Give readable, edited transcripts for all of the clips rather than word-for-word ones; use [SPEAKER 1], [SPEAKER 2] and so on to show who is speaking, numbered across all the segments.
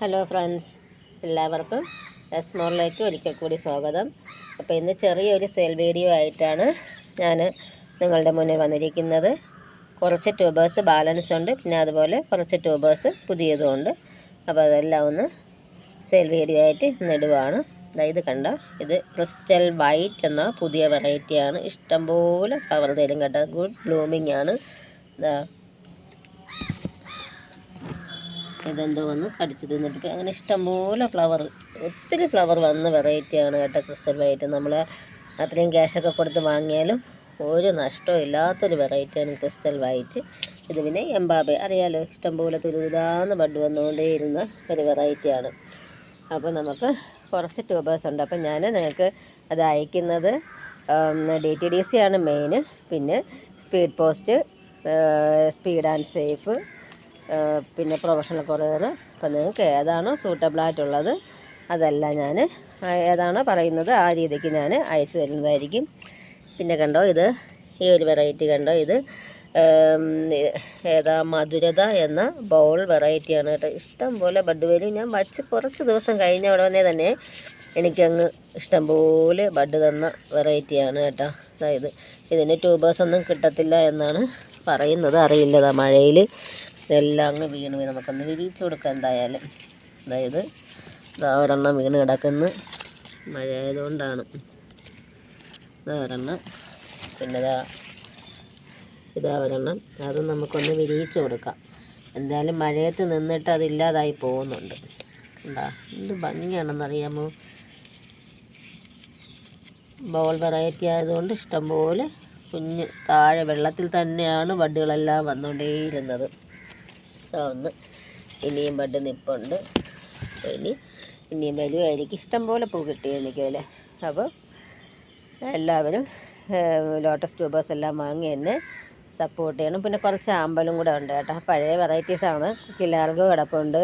[SPEAKER 1] Hello friends, എല്ലാവർക്കും എസ്മോറിലേക്ക് ഒരിക്കൽ കൂടി സ്വാഗതം. അപ്പോൾ ഇന്ന് ചെറിയൊരു സെയിൽ വീഡിയോ ആയിട്ടാണ് ഞാൻ നിങ്ങളുടെ മുന്നിൽ വന്നിരിക്കുന്നത്. കുറച്ച് ട്യൂബേഴ്സ് ബാലൻസ് ഉണ്ട്, പിന്നെ അതുപോലെ കുറച്ച് ട്യൂബേഴ്സ് പുതിയതുമുണ്ട്. അപ്പോൾ അതെല്ലാം ഒന്ന് സെയിൽ വീഡിയോ ആയിട്ട് ഇന്നിടുവാണ്. ഇത് കണ്ടോ, ഇത് ക്രിസ്റ്റൽ വൈറ്റ് എന്ന പുതിയ വെറൈറ്റിയാണ്. ഇഷ്ടംപോലെ ഫ്ലവർ തരും കേട്ടോ, ഗുഡ് ബ്ലൂമിങ് ആണ്. ഇതെന്തോ വന്ന് കടിച്ച് തിന്നിട്ട് അങ്ങനെ ഇഷ്ടംപോലെ ഫ്ലവർ, ഒത്തിരി ഫ്ലവർ വന്ന വെറൈറ്റിയാണ് കേട്ടോ ക്രിസ്റ്റൽ വൈറ്റ്. നമ്മൾ അത്രയും ക്യാഷൊക്കെ കൊടുത്ത് വാങ്ങിയാലും ഒരു നഷ്ടവും ഇല്ലാത്തൊരു വെറൈറ്റിയാണ് ക്രിസ്റ്റൽ വൈറ്റ്. ഇത് പിന്നെ എംബാബെ അറിയാലോ, ഇഷ്ടംപോലെ തുരുതാന്ന് ബഡ് വന്നുകൊണ്ടേയിരുന്ന ഒരു വെറൈറ്റിയാണ്. അപ്പോൾ നമുക്ക് കുറച്ച് ട്യൂബേഴ്സ് ഉണ്ട്. അപ്പം ഞാൻ നിങ്ങൾക്ക് അത് അയക്കുന്നത് DTDC ആണ് മെയിൻ, പിന്നെ speed post, speed and safe, പിന്നെ പ്രൊഫഷണൽ കൊറിയർ. അപ്പോൾ നിങ്ങൾക്ക് ഏതാണോ സൂട്ടബിളായിട്ടുള്ളത് അതെല്ലാം ഞാൻ ഏതാണോ പറയുന്നത് ആ രീതിക്ക് ഞാൻ അയച്ചു തരുന്നതായിരിക്കും. പിന്നെ കണ്ടോ, ഇത് ഈ ഒരു വെറൈറ്റി കണ്ടോ, ഇത് ഏതാ മധുരത എന്ന ബൗൾ വെറൈറ്റിയാണ് കേട്ടോ. ഇഷ്ടം പോലെ ബഡ് വരും. ഞാൻ വച്ച് കുറച്ച് ദിവസം കഴിഞ്ഞ ഉടനെ തന്നെ എനിക്കങ്ങ് ഇഷ്ടം പോലെ ബഡ് തന്ന വെറൈറ്റിയാണ് കേട്ടോ. അതായത് ഇതിന് ട്യൂബേഴ്സൊന്നും കിട്ടത്തില്ല എന്നാണ് പറയുന്നത്, അറിയില്ല. മഴയിൽ ഇതെല്ലാം അങ്ങ് വീണ് നമുക്കൊന്ന് വിരിയിച്ചു കൊടുക്കാം എന്തായാലും. അതായത് ഒരെണ്ണം വീണ് കിടക്കുന്ന മഴ ആയതുകൊണ്ടാണ്. ഒരെണ്ണം, പിന്നെ ഇതാ ഒരെണ്ണം, അത് നമുക്കൊന്ന് വിരിയിച്ചു കൊടുക്കാം. എന്തായാലും മഴയത്ത് നിന്നിട്ട് അതില്ലാതായി പോകുന്നുണ്ട്. കണ്ടാ എന്ത് ഭംഗിയാണെന്നറിയാമോ. ബോൾ വെറൈറ്റി ആയതുകൊണ്ട് ഇഷ്ടംപോലെ കുഞ്ഞ് താഴെ വെള്ളത്തിൽ തന്നെയാണ് ബഡുകളെല്ലാം വന്നുകൊണ്ടേയിരുന്നത്. ഒന്ന് ഇനിയും ബഡ് നിപ്പുണ്ട്, ഇനിയും വരുമായിരിക്കും. ഇഷ്ടംപോലെ പൂ കിട്ടി എനിക്കതിൽ. അപ്പോൾ എല്ലാവരും ലോട്ടസ് ട്യൂബേഴ്സ് എല്ലാം വാങ്ങി എന്നെ സപ്പോർട്ട് ചെയ്യണം. പിന്നെ കുറച്ച് ആമ്പലും കൂടെ ഉണ്ട് കേട്ടോ, പഴയ വെറൈറ്റീസാണ്. കിലാർഗോ കിടപ്പുണ്ട്,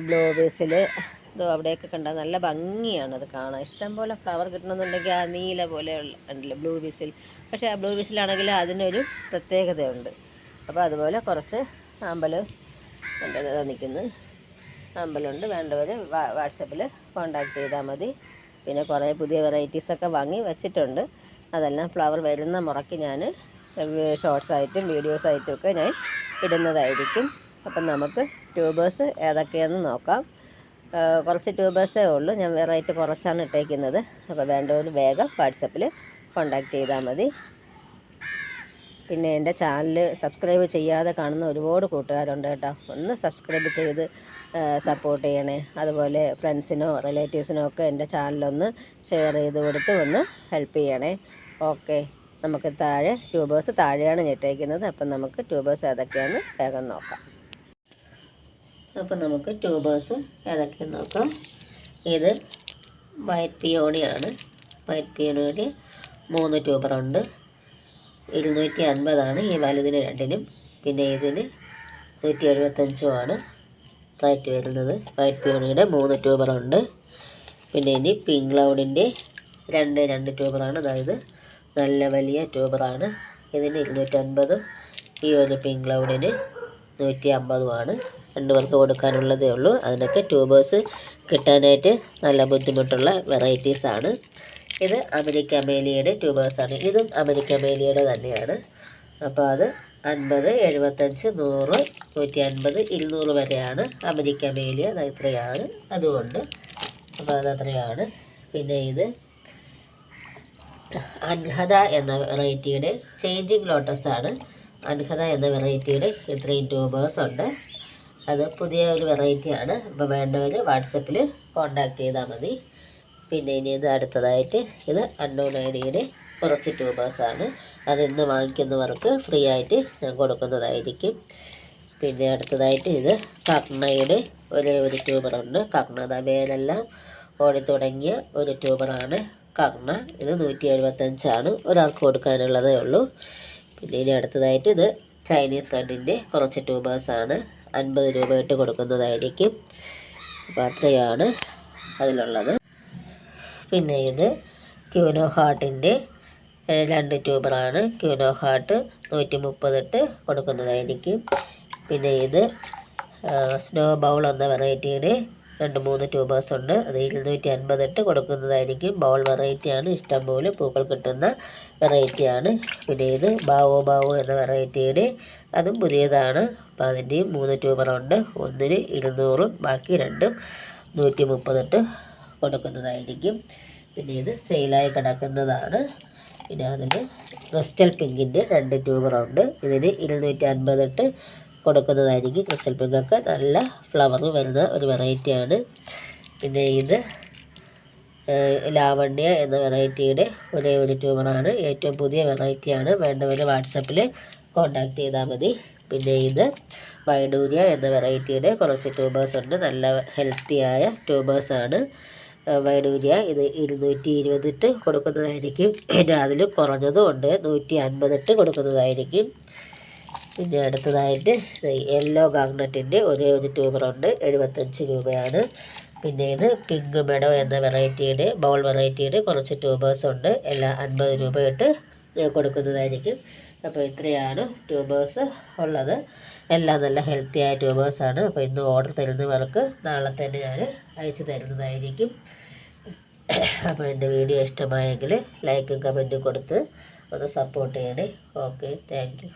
[SPEAKER 1] ബ്ലൂ ബീസിൽ ഇതോ അവിടെയൊക്കെ കണ്ടാൽ നല്ല ഭംഗിയാണത് കാണാൻ. ഇഷ്ടംപോലെ ഫ്ലവർ കിട്ടണമെന്നുണ്ടെങ്കിൽ ആ നീല പോലെ ഉണ്ടല്ലോ ബ്ലൂ ബീസിൽ. പക്ഷേ ആ ബ്ലൂ ബീസിലാണെങ്കിൽ അതിനൊരു പ്രത്യേകതയുണ്ട്. അപ്പോൾ അതുപോലെ കുറച്ച് ആമ്പൽ നിൽക്കുന്നു, ആമ്പലുണ്ട്. വേണ്ടവർ വാട്സപ്പിൽ കോണ്ടാക്ട് ചെയ്താൽ മതി. പിന്നെ കുറേ പുതിയ വെറൈറ്റീസൊക്കെ വാങ്ങി വെച്ചിട്ടുണ്ട്. അതെല്ലാം ഫ്ലവർ വരുന്ന മുറയ്ക്ക് ഞാൻ ഷോർട്സായിട്ടും വീഡിയോസായിട്ടും ഒക്കെ ഞാൻ ഇടുന്നതായിരിക്കും. അപ്പം നമുക്ക് ട്യൂബേഴ്സ് ഏതൊക്കെയാണെന്ന് നോക്കാം. കുറച്ച് ട്യൂബേഴ്സേ ഉള്ളൂ, ഞാൻ വെറൈറ്റി കുറച്ചാണ് ഇട്ടേക്കുന്നത്. അപ്പോൾ വേണ്ടവർ വേഗം വാട്സപ്പിൽ കോണ്ടാക്ട് ചെയ്താൽ മതി. പിന്നെ എൻ്റെ ചാനൽ സബ്സ്ക്രൈബ് ചെയ്യാതെ കാണുന്ന ഒരുപാട് കൂട്ടുകാരുണ്ട് കേട്ടോ. ഒന്ന് സബ്സ്ക്രൈബ് ചെയ്ത് സപ്പോർട്ട് ചെയ്യണേ. അതുപോലെ ഫ്രണ്ട്സിനോ റിലേറ്റീവ്സിനോ ഒക്കെ എൻ്റെ ചാനലൊന്ന് ഷെയർ ചെയ്ത് കൊടുത്ത് ഒന്ന് ഹെൽപ്പ് ചെയ്യണേ. ഓക്കെ, നമുക്ക് താഴെ ട്യൂബേഴ്സ് താഴെയാണ് ഞെട്ടേക്കുന്നത്. അപ്പം നമുക്ക് ട്യൂബേഴ്സ് ഏതൊക്കെയാണെന്ന് വേഗം നോക്കാം. അപ്പം നമുക്ക് ട്യൂബേഴ്സ് ഏതൊക്കെയാണെന്ന് നോക്കാം. ഇത് വൈറ്റ് പിയോണിയാണ്. വൈറ്റ് പിയോണിയിൽ 3 ട്യൂബറുണ്ട്. 250 ഈ വലുതിന് രണ്ടിനും. പിന്നെ ഇതിന് 175 റേറ്റ് വരുന്നത്. വൈറ്റ് പിയോണിയുടെ 3 ട്യൂബറുണ്ട്. പിന്നെ ഇനി പിങ്ക് ക്ലൗഡിൻ്റെ 2 ട്യൂബറാണ്. അതായത് നല്ല വലിയ ട്യൂബറാണ്. ഇതിന് 250, ഈ ഒരു പിങ്ക് ക്ലൗഡിന് 150 2 പേർക്ക് കൊടുക്കാനുള്ളതേ ഉള്ളൂ. അതിനൊക്കെ ട്യൂബേഴ്സ് കിട്ടാനായിട്ട് നല്ല ബുദ്ധിമുട്ടുള്ള വെറൈറ്റീസാണ്. ഇത് അമേരിക്ക മേലിയുടെ ട്യൂബേഴ്സാണ്. ഇതും അമേരിക്ക മേലിയുടെ തന്നെയാണ്. അപ്പോൾ അത് 50, 75, 100, 150, 200 വരെയാണ് അമേരിക്ക മേലിയ. അത് ഇത്രയാണ്, അതുകൊണ്ട് അപ്പോൾ അതത്രയാണ്. പിന്നെ ഇത് അൻഹദ എന്ന വെറൈറ്റിയുടെ ചേഞ്ചിങ് ലോട്ടസാണ്. അൻഹദ എന്ന വെറൈറ്റിയുടെ ഇത്രയും ട്യൂബേഴ്സ് ഉണ്ട്. അത് പുതിയ ഒരു വെറൈറ്റിയാണ്. അപ്പോൾ വേണ്ടവർ വാട്സപ്പിൽ കോണ്ടാക്ട് ചെയ്താൽ മതി. പിന്നെ ഇനി ഇത് അടുത്തതായിട്ട് ഇത് അൺനോൺ ഐഡിയുടെ കുറച്ച് ട്യൂബേഴ്സാണ്. അതിന്ന് വാങ്ങിക്കുന്നവർക്ക് ഫ്രീ ആയിട്ട് ഞാൻ കൊടുക്കുന്നതായിരിക്കും. പിന്നെ അടുത്തതായിട്ട് ഇത് കഗ്നയുടെ ഒരേ ഒരു ട്യൂബറുണ്ട്. കഗ്ന വേനെല്ലാം ഓടി തുടങ്ങിയ ഒരു ട്യൂബറാണ് കഗ്ന. ഇത് 175 ഒരാൾക്ക് കൊടുക്കാനുള്ളതേ ഉള്ളൂ. പിന്നെ ഇനി അടുത്തതായിട്ട് ഇത് ചൈനീസ് റെഡിൻ്റെ കുറച്ച് ട്യൂബേഴ്സാണ്. 50 രൂപ ഇട്ട് കൊടുക്കുന്നതായിരിക്കും. അപ്പോൾ അത്രയാണ് അതിലുള്ളത്. പിന്നെ ഇത് ക്യൂനോ ഹാർട്ടിൻ്റെ 2 ട്യൂബറാണ്. ക്യൂനോ ഹാർട്ട് 130 ഇട്ട് കൊടുക്കുന്നതായിരിക്കും. പിന്നെ ഇത് സ്നോ ബൗൾ എന്ന വെറൈറ്റിയുടെ 2-3 ട്യൂബേഴ്സ് ഉണ്ട്. അത് 250 ഇട്ട് കൊടുക്കുന്നതായിരിക്കും. ബൗൾ വെറൈറ്റിയാണ്, ഇഷ്ടംപോലെ പൂക്കൾ കിട്ടുന്ന വെറൈറ്റിയാണ്. പിന്നെ ഇത് ബാവോ എന്ന വെറൈറ്റിയുടെ അതും പുതിയതാണ്. അപ്പോൾ അതിൻ്റെയും 3 ട്യൂബറുണ്ട്. ഒന്നിന് 200, ബാക്കി രണ്ടും 130 ഇട്ട് കൊടുക്കുന്നതായിരിക്കും. പിന്നെ ഇത് സെയിലായി കിടക്കുന്നതാണ്. പിന്നെ അതിന് ക്രിസ്റ്റൽ പിങ്കിൻ്റെ 2 ട്യൂബറുണ്ട്. ഇതിന് 250 ഇട്ട് കൊടുക്കുന്നതായിരിക്കും. ക്രിസ്റ്റൽ പിങ്കൊക്കെ നല്ല ഫ്ലവർ വരുന്ന ഒരു വെറൈറ്റിയാണ്. പിന്നെ ഇത് ലാവണ്യ എന്ന വെറൈറ്റിയുടെ ഒരേ ഒരു ട്യൂബറാണ്. ഏറ്റവും പുതിയ വെറൈറ്റിയാണ്. വേണ്ടവർ വാട്സപ്പിൽ കോൺടാക്റ്റ് ചെയ്താൽ മതി. പിന്നെ ഇത് വൈഡൂര്യ എന്ന വെറൈറ്റിയുടെ കുറച്ച് ട്യൂബേഴ്സ് ഉണ്ട്. നല്ല ഹെൽത്തിയായ ട്യൂബേഴ്സാണ് വൈഡൂര്യ. ഇത് 220 ഇട്ട് കൊടുക്കുന്നതായിരിക്കും. പിന്നെ അതിൽ കുറഞ്ഞതും ഉണ്ട്, 150 ഇട്ട് കൊടുക്കുന്നതായിരിക്കും. പിന്നെ അടുത്തതായിട്ട് യെല്ലോ ഗാഗ്നറ്റിൻ്റെ ഒരേ ഒരു ട്യൂബറുണ്ട്, 75 രൂപയാണ്. പിന്നെ ഇത് പിങ്ക് മെഡോ എന്ന വെറൈറ്റിയുടെ ബൗൾ വെറൈറ്റിയുടെ കുറച്ച് ട്യൂബേഴ്സ് ഉണ്ട്. എല്ലാം 50 രൂപ ഇട്ട് കൊടുക്കുന്നതായിരിക്കും. അപ്പോൾ ഇത്രയാണ് ട്യൂബേഴ്സ് ഉള്ളത്. എല്ലാം നല്ല ഹെൽത്തിയായ ട്യൂബേഴ്സാണ്. അപ്പോൾ ഇന്ന് ഓർഡർ തരുന്നവർക്ക് നാളെ തന്നെ ഞാൻ അയച്ചു തരുന്നതായിരിക്കും. അപ്പോൾ എൻ്റെ വീഡിയോ ഇഷ്ടമായെങ്കിൽ ലൈക്കും കമൻറ്റും കൊടുത്ത് ഒന്ന് സപ്പോർട്ട് ചെയ്യണേ. Okay, thank you.